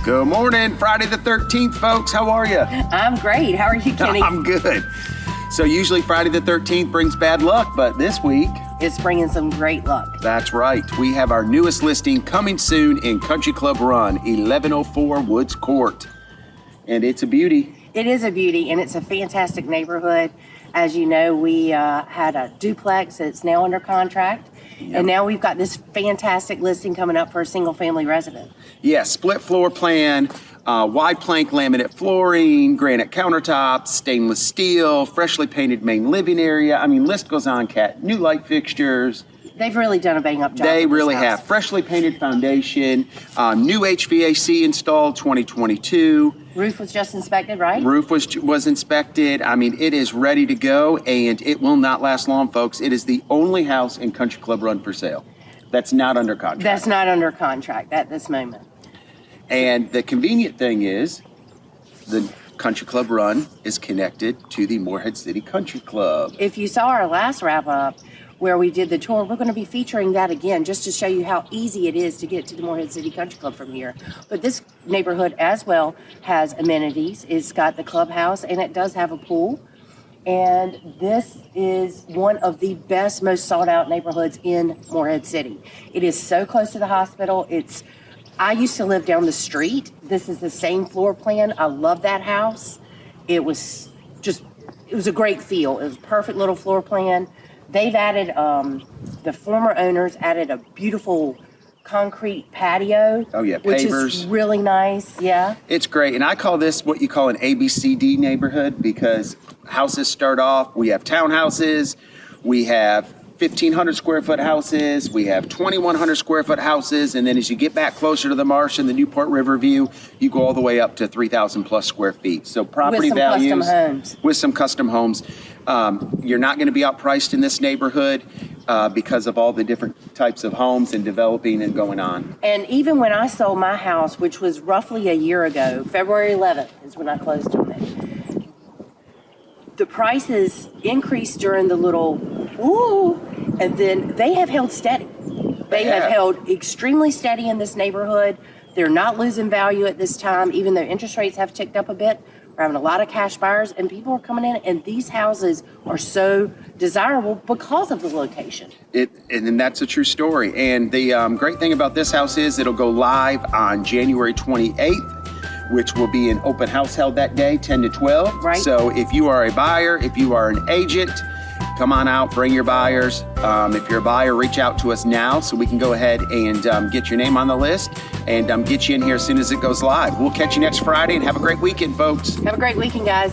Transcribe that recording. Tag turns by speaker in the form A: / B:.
A: Good morning, Friday the 13th, folks. How are you?
B: I'm great. How are you, Kenny?
A: I'm good. So usually Friday the 13th brings bad luck, but this week,
B: It's bringing some great luck.
A: that's right. We have our newest listing coming soon in Country Club Run, 1104 Woods Court. And it's a beauty.
B: It is a beauty, and it's a fantastic neighborhood. As you know, we had a duplex that's now under contract, and now we've got this fantastic listing coming up for a single-family resident.
A: Yeah, split floor plan, wide plank laminate flooring, granite countertops, stainless steel, freshly painted main living area. I mean, list goes on, Kat. New light fixtures.
B: They've really done a bang-up job.
A: They
B: with this
A: really
B: house.
A: have. Freshly painted foundation, new HVAC installed 2022.
B: Roof was just inspected, right?
A: Roof was inspected. I mean, it is ready to go, and it will not last long, folks. It is the only house in Country Club Run for sale that's not under contract.
B: That's not under contract at this moment.
A: And the convenient thing is, the Country Club Run is connected to the Morehead City Country Club.
B: If you saw our last wrap-up where we did the tour, we're going to be featuring that again just to show you how easy it is to get to the Morehead City Country Club from here. But this neighborhood as well has amenities. It's got the clubhouse, and it does have a pool. And this is one of the best, most sought-out neighborhoods in Morehead City. It is so close to the hospital. I used to live down the street. This is the same floor plan. I love that house. It was a great feel. It was a perfect little floor plan. They've added, the former owners added a beautiful concrete patio.
A: Oh, yeah,
B: which
A: pavers.
B: is really nice, yeah.
A: It's great, and I call this what you call an ABCD neighborhood because houses start off, we have townhouses, we have 1,500 square foot houses, we have 2,100 square foot houses, and then as you get back closer to the marsh and the Newport River view, you go all the way up to 3,000 plus square feet. So property values.
B: With some custom homes.
A: With some custom homes. You're not going to be outpriced in this neighborhood because of all the different types of homes and developing and going on.
B: And even when I sold my house, which was roughly a year ago, February 11th is when I closed on it, the prices increased during the little woo, and then they have held steady. They have held extremely steady in this neighborhood. They're not losing value at this time, even though interest rates have ticked up a bit. We're having a lot of cash buyers, and people are coming in, and these houses are so desirable because of the location.
A: And that's a true story. And the great thing about this house is it'll go live on January 28th. Which will be an open house held that day, 10 to 12.
B: Right.
A: So if you are a buyer, if you are an agent, come on out, bring your buyers. If you're a buyer, reach out to us now so we can go ahead and get your name on the list and get you in here as soon as it goes live. We'll catch you next Friday and have a great weekend, folks.
B: Have a great weekend, guys.